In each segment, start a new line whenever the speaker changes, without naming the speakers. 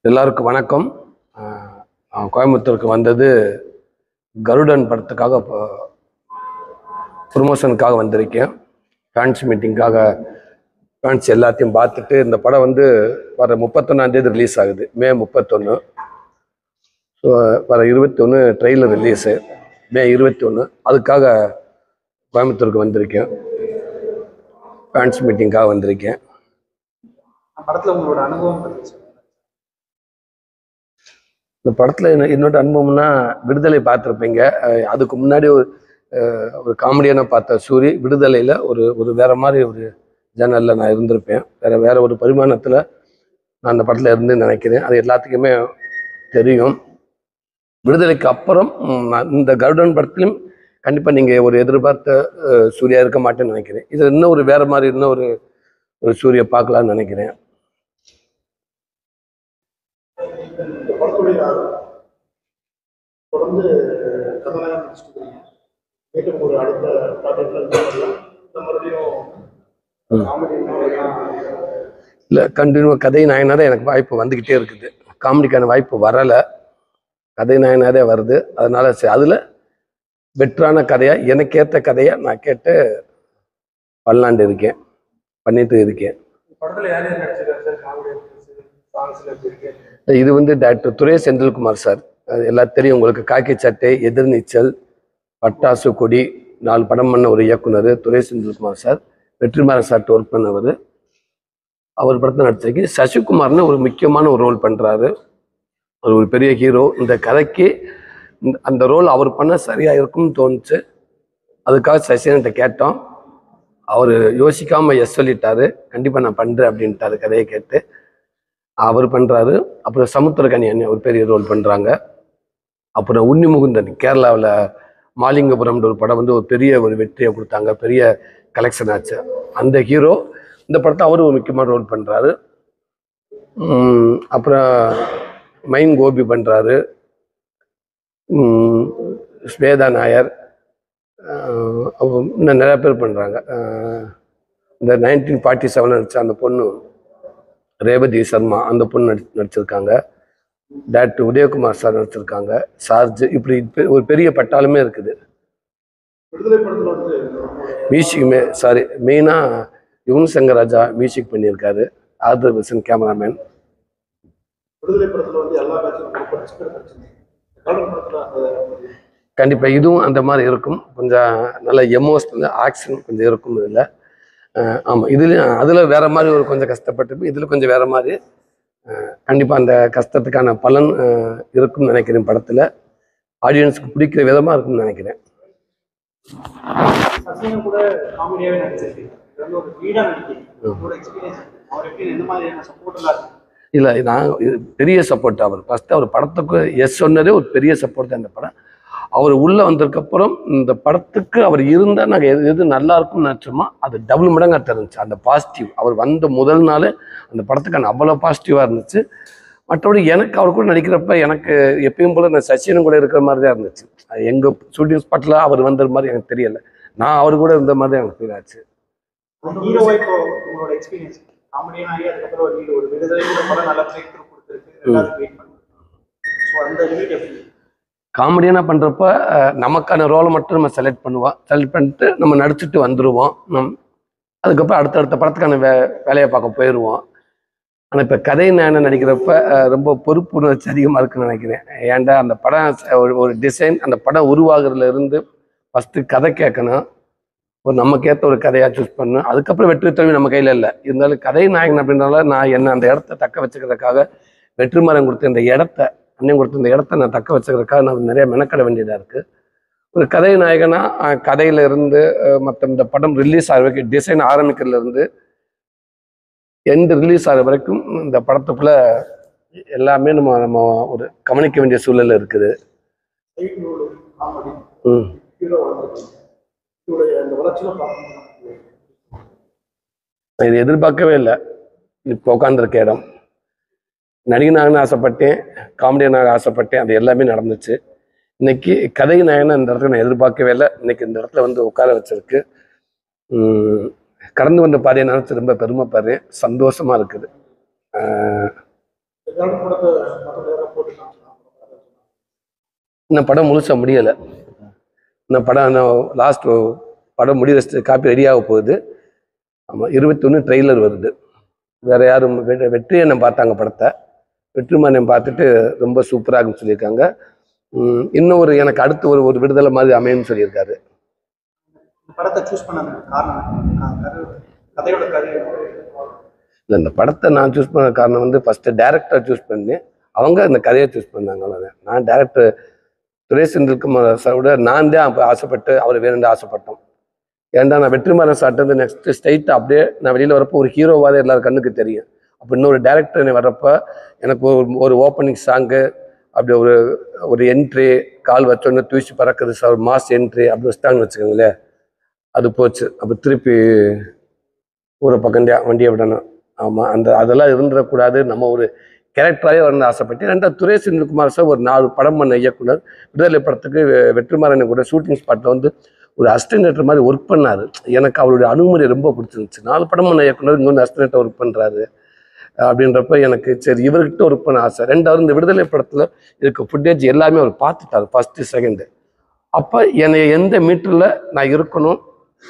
எல்லாருக்கும் வணக்கம். நான் கோயம்புத்தூருக்கு வந்தது கருடன் படத்துக்காக ப்ரொமோஷனுக்காக வந்திருக்கேன். ஃபேன்ஸ் மீட்டிங்காக ஃபேன்ஸ் எல்லாத்தையும் பார்த்துட்டு இந்த படம் வர 31ஆம் தேதி ரிலீஸ் ஆகுது, மே 31. ஸோ வர 21 ட்ரெய்லர் ரிலீஸு, மே 21. அதுக்காக கோயம்புத்தூருக்கு வந்திருக்கேன், ஃபேன்ஸ் மீட்டிங்காக வந்திருக்கேன்.
படத்தில் உங்களோட அனுபவம்
இந்த படத்தில் என்னோட அனுபவம்னா, விடுதலை பார்த்துருப்பீங்க. அதுக்கு முன்னாடி ஒரு காமெடியான பார்த்த சூரி, விடுதலையில் ஒரு வேற மாதிரி ஒரு ஜேனலில் நான் இருந்திருப்பேன். வேற ஒரு பரிமாணத்தில் நான் அந்த படத்தில் இருந்து நினைக்கிறேன். அது எல்லாத்துக்குமே தெரியும். விடுதலைக்கு அப்புறம் இந்த கருடன் படத்துலையும் கண்டிப்பாக நீங்கள் ஒரு எதிர்பார்த்த சூர்யா இருக்க மாட்டேன்னு நினைக்கிறேன். இது இன்னும் ஒரு வேற மாதிரி இன்னும் ஒரு சூரியை பார்க்கலான்னு நினைக்கிறேன்.
தொடர்ந்து ஒரு அடுத்த
இல்லை, கண்டினியூவாக கதை நாயனாரே எனக்கு வாய்ப்பு வந்துக்கிட்டே இருக்குது. காமெடிக்கான வாய்ப்பு வரலை, கதை நாயனாரே வருது. அதனால அதில் பெட்டரான கதையாக, எனக்கு ஏற்ற கதையாக நான் கேட்டு பண்ணலான்ட்டு இருக்கேன், பண்ணிட்டு இருக்கேன். இது டாக்டர் துரை செந்தில்குமார் சார், எல்லாம் தெரியும் உங்களுக்கு. காக்கி சட்டை, எதிர்நீச்சல், பட்டாசு கொடி, 4 படம் பண்ண ஒரு இயக்குனர் துரை செந்தில்குமார் சார். வெற்றிமாறன் சார்ட்டு ஒர்க் பண்ணவர். அவர் படத்தை நடிச்சிருக்கு. சசிகுமார்னு ஒரு முக்கியமான ஒரு ரோல் பண்ணுறாரு, ஒரு பெரிய ஹீரோ. இந்த கதைக்கு அந்த ரோல் அவர் பண்ண சரியாக இருக்கும்னு தோணுச்சு. அதுக்காக சசிகிட்ட கேட்டோம். அவர் யோசிக்காமல் எஸ் சொல்லிட்டாரு. கண்டிப்பாக நான் பண்ணுறேன் அப்படின்ட்டாரு கதையை கேட்டு. அவர் பண்ணுறாரு. அப்புறம் சமுத்திரக்கனி அண்ணன் ஒரு பெரிய ரோல் பண்ணுறாங்க. அப்புறம் உன்னி முகுந்தன் கேரளாவில் மாலிங்கபுரம்ன்ற ஒரு படம் ஒரு பெரிய ஒரு வெற்றியை கொடுத்தாங்க, பெரிய கலெக்ஷன் ஆச்சு. அந்த ஹீரோ இந்த படத்தை அவரும் ஒரு முக்கியமான ரோல் பண்ணுறாரு. அப்புறம் மைன் கோபி பண்ணுறாரு, ஸ்வேதா நாயர், இன்னும் நிறையா பேர் பண்ணுறாங்க. இந்த 1947 நடித்த அந்த பொண்ணு ரேவதி சர்மா, அந்த பொண்ணு நடிச்சிருக்காங்க. டாக்டர் உதயகுமார் சார் நடிச்சிருக்காங்க. சார்ஜ், இப்படி ஒரு பெரிய பட்டாளமே இருக்குது. மியூசிக்குமே மெயினாக யுவன் சங்கர் ராஜா மியூசிக் பண்ணியிருக்காரு. Author vision cameraman. கண்டிப்பாக இதுவும் அந்த மாதிரி இருக்கும். கொஞ்சம் நல்ல எமோஷனல் ஆக்ஷன் கொஞ்சம் இருக்கும் இதில். ஆமாம், இதுலேயும் அதில் வேற மாதிரி ஒரு கொஞ்சம் கஷ்டப்பட்டு, இதில் கொஞ்சம் வேற மாதிரி. கண்டிப்பாக அந்த கஷ்டத்துக்கான பலன் இருக்கும்னு நினைக்கிறேன். படத்தில் ஆடியன்ஸுக்கு பிடிக்கிற விதமாக இருக்கும்னு நினைக்கிறேன். இல்லை, நான் பெரிய சப்போர்ட். அவர் ஃபஸ்ட்டு அவர் படத்துக்கு எஸ் சொன்னதே ஒரு பெரிய சப்போர்ட் தான். இந்த படம் அவர் உள்ளே வந்ததுக்கப்புறம் இந்த படத்துக்கு அவர் இருந்தால் நாங்கள் எது நல்லா இருக்கும்னு நினச்சோமோ அது டபுள் மடங்காக தெரிஞ்சிச்சு. அந்த பாசிட்டிவ் அவர் வந்த முதல் நாள் அந்த படத்துக்கான அவ்வளோ பாசிட்டிவாக இருந்துச்சு. மற்றபடி எனக்கு அவர் கூட நடிக்கிறப்ப எனக்கு எப்பயும் போல் நான் சச்சினும் கூட இருக்கிற மாதிரி தான் இருந்துச்சு. எங்கள் ஷூட்டிங் ஸ்பாட்டில் அவர் வந்த மாதிரி எனக்கு தெரியலை, நான் அவர் கூட இருந்த மாதிரி தான் எனக்கு ஃபீல் ஆச்சு. காமெடியான பண்ணுறப்ப நமக்கான ரோலை மட்டும் நம்ம செலக்ட் பண்ணிட்டு நம்ம நடிச்சுட்டு வந்துடுவோம். அதுக்கப்புறம் அடுத்தடுத்த படத்துக்கான வேலையை பார்க்க போயிடுவோம். ஆனால் இப்போ கதை நான் நடிக்கிறப்ப ரொம்ப பொறுப்புணர்ச்சி அதிகமாக இருக்குன்னு நினைக்கிறேன். ஏன்டா அந்த படம் ஒரு டிசைன், அந்த படம் உருவாகிறதுல இருந்து ஃபஸ்ட்டு கதை கேட்கணும், ஒரு நமக்கேற்ற ஒரு கதையாக சூஸ் பண்ணணும். அதுக்கப்புறம் வெற்றி தோல்வி நம்ம கையில் இல்லை. இருந்தாலும் கதை நாயகன் அப்படின்றனால நான் என்ன அந்த இடத்த தக்க வச்சுக்கிறதுக்காக வெற்றிமாறன் கொடுத்த இந்த இடத்த, அண்ணன் கொடுத்த இந்த இடத்த நான் தக்க வச்சுக்கிறதுக்காக நான் நிறைய மெனக்கட வேண்டியதாக இருக்குது. ஒரு கதை நாயகனா கதையில இருந்து மற்ற இந்த படம் ரிலீஸ் ஆகிற வரைக்கும், டிசைன் ஆரம்பிக்கிறதுல இருந்து எந்த ரிலீஸ் ஆகிற வரைக்கும் இந்த படத்துக்குள்ள எல்லாமே நம்ம ஒரு கவனிக்க வேண்டிய சூழல் இருக்குது. இது எதிர்பார்க்கவே இல்லை. இப்போ உட்காந்துருக்க இடம், நடிகனாகனு ஆசைப்பட்டேன், காமெடியனாக ஆசைப்பட்டேன், அது எல்லாமே நடந்துச்சு. இன்னைக்கு கதை நாயகனா இந்த இடத்துல நான் எதிர்பார்க்கவே இல்லை. இன்னைக்கு இந்த இடத்துல உட்கார வச்சிருக்கு. கடந்து வந்த பாதையை நினைச்சு ரொம்ப பெருமைப்படுறேன், சந்தோஷமா இருக்குது.
ஏதாவது படத்தை மற்ற பேரை போட்டுக்கலாம்.
இந்த படம் முழுசாக முடியலை. இந்த படம் லாஸ்ட் படம் முடிவு காப்பி ரெடியாக போகுது. ஆமாம், 21 ட்ரெய்லர் வருது. வேற யாரும் வெற்றியண்ணன் பார்த்தாங்க படத்தை. வெற்றிமாறன் பார்த்துட்டு ரொம்ப சூப்பராக இருக்குன்னு சொல்லியிருக்காங்க. இன்னும் எனக்கு அடுத்து ஒரு விடுதலை மாதிரி அமையும்னு சொல்லியிருக்காரு.
படத்தை சூஸ் பண்ண காரணம் கதையோட கதை
இல்லை, இந்த படத்தை நான் சூஸ் பண்ண காரணம் ஃபஸ்ட்டு டேரக்டர் சூஸ் பண்ணி அவங்க அந்த கதையை சூஸ் பண்ணாங்க. அவ்வளோதான். நான் டேரக்டர் துரை செந்தில்குமார் சாரோட நான் தான் அப்போ ஆசைப்பட்டு அவர் வேணும்னு ஆசைப்பட்டோம். ஏன்டா நான் வெற்றிமாறன் சார்ட்டு நெக்ஸ்ட் ஸ்ட்ரைட் அப்படியே நான் வெளியில் வரப்போ ஒரு ஹீரோவாக எல்லாரும் கண்ணுக்கு தெரியும். அப்போ இன்னொரு டேரக்டர் வர்றப்போ எனக்கு ஒரு ஓப்பனிங் சாங்கு, அப்படி ஒரு என்ட்ரி, கால் வச்சோன்னு தூசி பறக்குது சார், மாஸ் என்ட்ரி அப்படி வச்சுட்டாங்கன்னு வச்சுக்கோங்களேன். அது போச்சு. அப்போ திருப்பி ஒரு பக்கண்டியா வண்டியை விடணும். ஆமாம், அதெல்லாம் இருந்துடக்கூடாது. நம்ம ஒரு கேரக்டராகவே வரணும்னு ஆசைப்பட்டு ரெண்டாவது துரை செந்தில்குமார் சார் ஒரு 4 படம் பண்ண இயக்குனர். விடுதலை படத்துக்கு வெற்றிமாறன் கூட ஷூட்டிங் ஸ்பாட்டில் ஒரு அசிஸ்டன்ட் மாதிரி ஒர்க் பண்ணார். எனக்கு அவருடைய அணுகுமுறை ரொம்ப பிடிச்சிருந்துச்சு. 4 படம் பண்ண இயக்குனர் இங்கே அசிஸ்டன்ட்டாக ஒர்க் பண்ணுறாரு அப்படின்றப்ப எனக்கு சரி இவர்கிட்ட ஒர்க் பண்ண ஆசை. ரெண்டாவது இந்த விடுதலை படத்தில் இருக்க ஃபுட்டேஜ் எல்லாமே அவர் பார்த்துட்டார் ஃபஸ்ட்டு செகண்டு. அப்போ என்னை எந்த மீட்டரில் நான் இருக்கணும்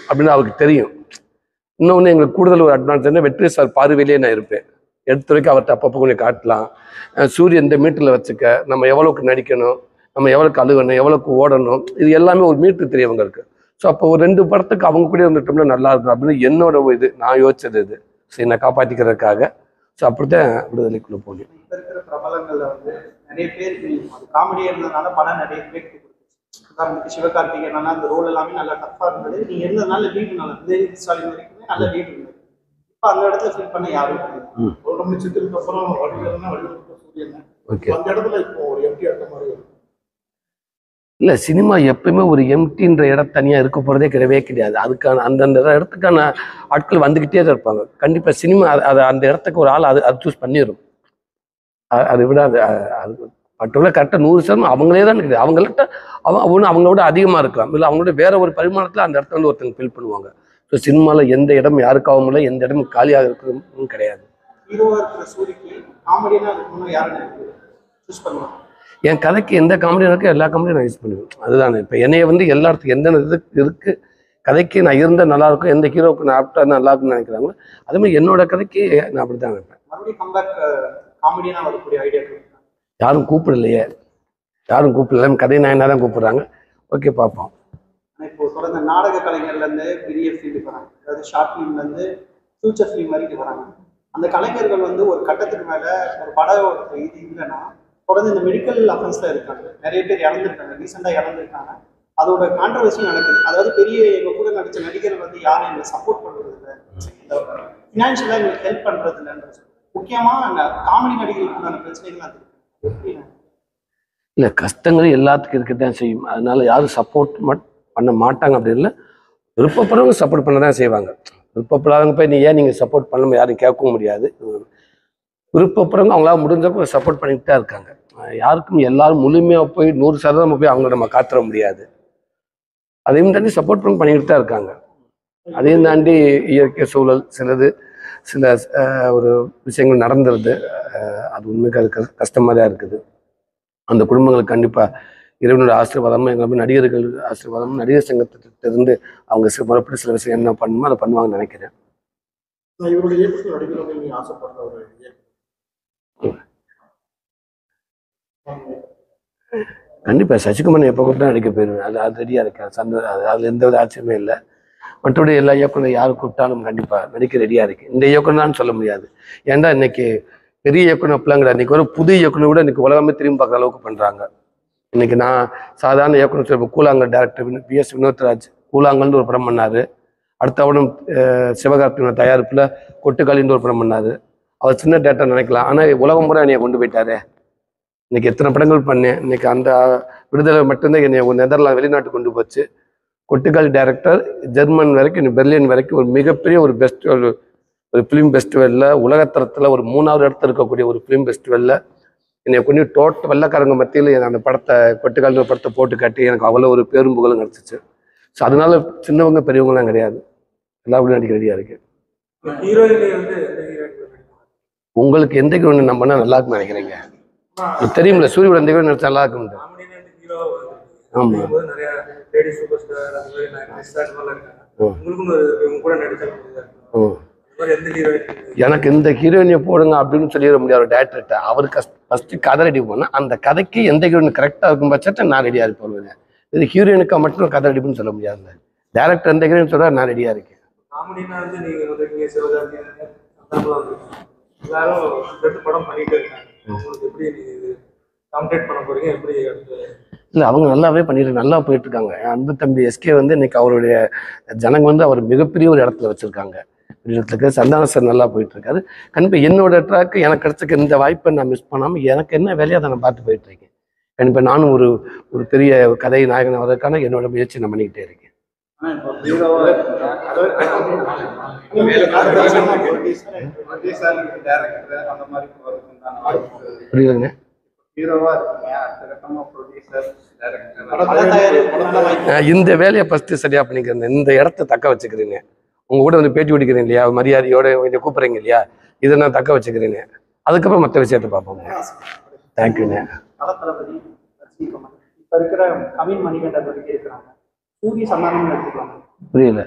அப்படின்னு அவருக்கு தெரியும். இன்னொன்று எங்களுக்கு கூடுதல் ஒரு அட்வான்ஸ் என்ன, வெற்றி சார் பார்வையிலே நான் இருப்பேன். எடுத்து வரைக்கும் அவர்கிட்ட அப்பப்போ கொஞ்சம் காட்டலாம். சூரியன் இந்த மீட்டரில் வச்சுக்க, நம்ம எவ்வளோக்கு நடிக்கணும், நம்ம எவ்வளோக்கு அழுகணும், எவ்வளோக்கு ஓடணும், இது எல்லாமே ஒரு மீட்டர் தெரியும் அவங்களுக்கு. ஸோ அப்போ ஒரு 2 படத்துக்கு அவங்க கூட இருந்துட்டோம்னா நல்லா இருக்கும் அப்படின்னு என்னோட நான் யோசிச்சது இது. சரி, நான் காப்பாற்றிக்கிறதுக்காக. ஸோ அப்படித்தான் விடுதலைக்குள்ளே போனேன்.
இப்போ இருக்கிற பிரபலங்கள்ல நிறைய பேருக்கு காமெடியாக இருந்ததுனால படம் நிறைய பேருக்கு உதாரணத்துக்கு சிவகார்த்திகேயன் அந்த ரோல் எல்லாமே நல்லா டஃப்பாக இருந்தது. நீங்க இருந்ததுனால லீடு நல்லா இருந்தது. ஸ்டாலின் வரைக்குமே நல்ல லீடு இருந்தது. இப்போ அந்த இடத்துல ஃபில் பண்ண யாரும் ரொம்ப சித்திரத்துக்கு அப்புறம் சூரியன் அந்த இடத்துல இப்போ ஒரு எம்டி இருக்க மாதிரி
இல்லை, சினிமா எப்பயுமே ஒரு எம்டின்ற இடம் தனியாக இருக்க போகிறதே கிடையவே கிடையாது. அதுக்கான அந்தந்த இடத்துக்கான ஆட்கள் வந்துக்கிட்டே தான் இருப்பாங்க. கண்டிப்பாக சினிமா அது அந்த இடத்துக்கு ஒரு ஆள் அது சூஸ் பண்ணிடும். அதை விட அது பர்டிகுலர் கரெக்டாக 100% அவங்களே தான் இருக்குது. அவங்கள்ட்ட அவங்களோட அதிகமாக இருக்கலாம், இல்லை அவங்களோட வேற ஒரு பரிமாணத்தில் அந்த இடத்துல ஒருத்தங்க ஃபில் பண்ணுவாங்க. ஸோ சினிமாவில் எந்த இடம் யாருக்காகவும் இல்லை, எந்த இடமும் காலியாக இருக்கிறதும் கிடையாது. என் கதைக்கு எந்த காமெடியும் இருக்கோ எல்லா காமெடியும் நான் யூஸ் பண்ணுவேன். அதுதான் இப்போ என்னைய எல்லா இடத்துக்கும் எந்த இதுக்கு இருக்கு கதைக்கு நான் இருந்தால் நல்லா இருக்கும், எந்த ஹீரோவுக்கு நான் ஆப்டா நல்லா இருக்குன்னு நினைக்கிறாங்களோ அதே மாதிரி என்னோட கதைக்கு நான் அப்படி தான் நினைப்பேன். யாரும் கூப்பிடலையே, யாரும் கூப்பிடல. கதை நான் தான் கூப்பிடுறாங்க. ஓகே, பார்ப்போம்.
இப்போ தொடர்ந்து நாடக கலைஞர்ல இருந்து பெரிய ஃபீல்டுக்கு வராங்க, அதாவது ஷார்ட் ஃபிலிம்ல இருந்து ஃபியூச்சர் ஃபிலிம் வரைக்கும் வராங்க. அந்த கலைஞர்கள் ஒரு கட்டத்துக்கு மேல ஒரு படம் இது இல்லைன்னா தொடர்ந்து இந்த மெடிக்கல் அஃபென்ஸ்ல இருக்காங்க. நிறைய பேர் இறந்துருக்காங்க, ரீசெண்டா இறந்துருக்காங்க. அதோட கான்ட்ரவர்சியும் நடக்குது. அதாவது பெரிய எங்க கூட நடிச்ச நடிகர்கள் யாரும் எங்களை சப்போர்ட் பண்றது இல்லை, ஃபினான்ஷியலா எங்களுக்கு ஹெல்ப் பண்றது இல்லைன்றது முக்கியமா காமெடி நடிகர்களுக்கான பிரச்சனைகள் அது
இல்லை. கஷ்டங்கள் எல்லாத்துக்கும் இருக்கத்தான் செய்யும். அதனால யாரும் சப்போர்ட் பண்ண மாட்டாங்க அப்படி இல்லை. விருப்பப்படுறவங்க சப்போர்ட் பண்ண தான் செய்வாங்க. விருப்பப்படாதவங்க போய் நீங்கள் சப்போர்ட் பண்ணாமல் யாரும் கேட்கவும் முடியாது. விருப்பப்படுறவங்க அவங்களால முடிஞ்சப்போ சப்போர்ட் பண்ணிட்டு தான் இருக்காங்க. யாருக்கும் எல்லாரும் முழுமையாக போய் 100% போய் அவங்கள நம்ம காத்துற முடியாது. அதையும் தாண்டி சப்போர்ட் பண்ணிக்கிட்டு தான் இருக்காங்க. அதையும் தாண்டி இயற்கை சூழல் சில ஒரு விஷயங்கள் நடந்துருது. அது உண்மைக்கு அது கஷ்டமாக தான் இருக்குது. அந்த குடும்பங்களுக்கு கண்டிப்பாக இறைவனோட ஆசீர்வாதமும் எங்களை நடிகர்கள் ஆசீர்வாதமும் நடிகர் சங்கத்திலிருந்து அவங்க முறைப்படி சில விஷயம் என்ன பண்ணுமோ அதை பண்ணுவாங்கன்னு நினைக்கிறேன். கண்டிப்பாக சசிகுமார் எப்போ கூப்பிட்டா நடிக்க போயிடுவேன். அது ரெடியாக இருக்கேன். அதில் எந்த வித ஆச்சரியமே இல்லை. மற்றபடி எல்லா இயக்குனர் யார் கூப்பிட்டாலும் கண்டிப்பாக நடிக்க ரெடியாக இருக்கு. இந்த இயக்குனர்னு சொல்ல முடியாது. ஏன்னா இன்னைக்கு பெரிய இயக்குனர் பிள்ளைங்கிற இன்னைக்கு ஒரு புது இயக்குனர் கூட இன்னைக்கு உலகமே திரும்பி பார்க்குற அளவுக்கு பண்ணுறாங்க. இன்னைக்கு நான் சாதாரண இயக்குனர் சொல்ல கூழாங்கல் டேரக்டர் PS வினோத்ராஜ் கூழாங்கல்னு ஒரு படம் பண்ணார். அடுத்த அவனும் சிவகார்த்திகேயன் தயாரிப்பில் கொட்டுக்காலின்னு ஒரு படம் பண்ணார். அவர் சின்ன டேரக்டர் நினைக்கலாம், ஆனால் உலகம் முறை என்னைய கொண்டு போயிட்டாரு. இன்னைக்கு எத்தனை படங்கள் பண்ணேன். இன்னைக்கு அந்த விடுதலை மட்டும்தான் என்னை நெதர்லாந்து வெளிநாட்டுக்கு கொண்டு போச்சு. கொட்டுக்காலி டைரக்டர் ஜெர்மன் வரைக்கும் பெர்லின் வரைக்கும் ஒரு மிகப்பெரிய ஒரு பெஸ்ட் ஒரு ஃபிலிம் ஃபெஸ்டிவலில் உலகத்தரத்தில் ஒரு 3வது இடத்துல இருக்கக்கூடிய ஒரு ஃபிலிம் ஃபெஸ்டிவலில் என்னை கொண்டு டோட்டல் வெள்ளக்காரங்க மத்தியில் அந்த படத்தை கொட்டுக்காலி ஒரு படத்தை போட்டு காட்டி எனக்கு அவ்வளோ ஒரு பேரும் புகழும் கிடச்சிச்சு. ஸோ அதனால சின்னவங்க பெரியவங்களாம் கிடையாது, எல்லாருக்கும் நடிக்க ரெடியாக இருக்கு. உங்களுக்கு எந்த ஹீரோயின் நம்ம பண்ணா நல்லா இருக்குன்னு நினைக்கிறீங்க? உங்களுக்கு தெரியுமில்ல சூரியோட எந்த ஹீரோயின் நடிச்சா நல்லா இருக்குன்னு. ஆமா எனக்கு இந்த ஹீரோயினை போடுங்க அப்படின்னு சொல்லிட முடியாது டேரக்டர்கிட்ட. அவருக்கு ஃபர்ஸ்ட் கதை ரெடி பண்ணா அந்த கதைக்கு எந்த ஹீரோயின் கரெக்டா இருக்கும் பட்சத்தை நான் ரெடியா இருப்பேன். இது ஹீரோயினுக்கா மட்டும் கதை ரெடிப்புன்னு சொல்ல முடியாது. டேரக்டர் எந்த ஹீரோயின் சொல்றா நான் ரெடியா இருக்கேன். இல்லை அவங்க நல்லாவே பண்ணிட்டு நல்லா போயிட்டு இருக்காங்க. என் அன்பு தம்பி எஸ்கே வந்து இன்னைக்கு அவருடைய ஜனங்க வந்து அவர் மிகப்பெரிய ஒரு இடத்துல வச்சிருக்காங்க. இடத்துக்கு சந்தான சார் நல்லா போயிட்டு இருக்காரு. கண்டிப்பாக என்னோட ட்ராக்கு எனக்கு கிடைச்சிக்க இந்த வாய்ப்பை நான் மிஸ் பண்ணாமல் எனக்கு என்ன வேலையை அதை நான் பார்த்து போயிட்டு இருக்கேன். கண்டிப்பாக நானும் ஒரு பெரிய கதை நாயகன் வர்றதுக்கான என்னோட முயற்சி நான் பண்ணிக்கிட்டே இருக்கேன். புரியுதுங்க. இந்த வேலையை ஃபர்ஸ்ட் சரியா பண்ணிக்கிறேன். இந்த இடத்த தக்க வச்சுக்கிறேன்னு உங்க கூட வந்து பேட்டி பிடிக்கிறேன் இல்லையா, மரியாதையோட இதை கூப்பிடுறீங்க இல்லையா, இதை நான் தக்க வச்சுக்கிறேன்னு. அதுக்கப்புறம் மற்ற விஷயத்தை பார்ப்போம். தேங்க்யூண்ணே. புரியல.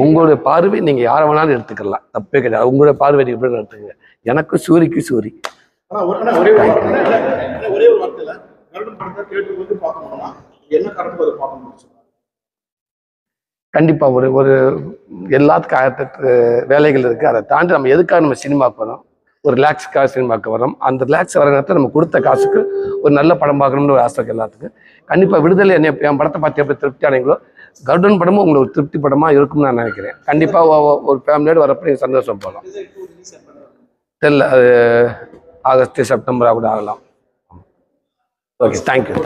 உங்களுடைய பார்வை நீங்க யாரை வேணாலும் எடுத்துக்கலாம், தப்பே கிடையாது. உங்களுடைய பார்வை எப்படி எடுத்துக்கங்க. எனக்கு சூரிக்கு சூரி. கண்டிப்பா ஒரு எல்லாத்துக்கும் 1008 வேலைகள் இருக்கு. அதை தாண்டி நம்ம எதுக்காக நம்ம சினிமாக்கு வரோம், ஒரு ரிலாக்ஸுக்காக சினிமாவுக்கு வரோம். அந்த ரிலாக்ஸ் வர நேரத்தில் நம்ம கொடுத்த காசுக்கு ஒரு நல்ல படம் பார்க்கணும்னு ஒரு ஆசை எல்லாத்துக்கும். கண்டிப்பா விடுதலை என் படத்தை பார்த்து எப்படி திருப்தி ஆனீங்களோ கருடன் படமும் உங்களுக்கு ஒரு திருப்தி படமா இருக்கும்னு நான் நினைக்கிறேன். கண்டிப்பா ஒரு ஃபேமிலியோடு வரப்போ நீங்கள் சந்தோஷம் போகலாம். தெரியல, அது ஆகஸ்ட் செப்டம்பராக கூட ஆகலாம். Okay, thank you.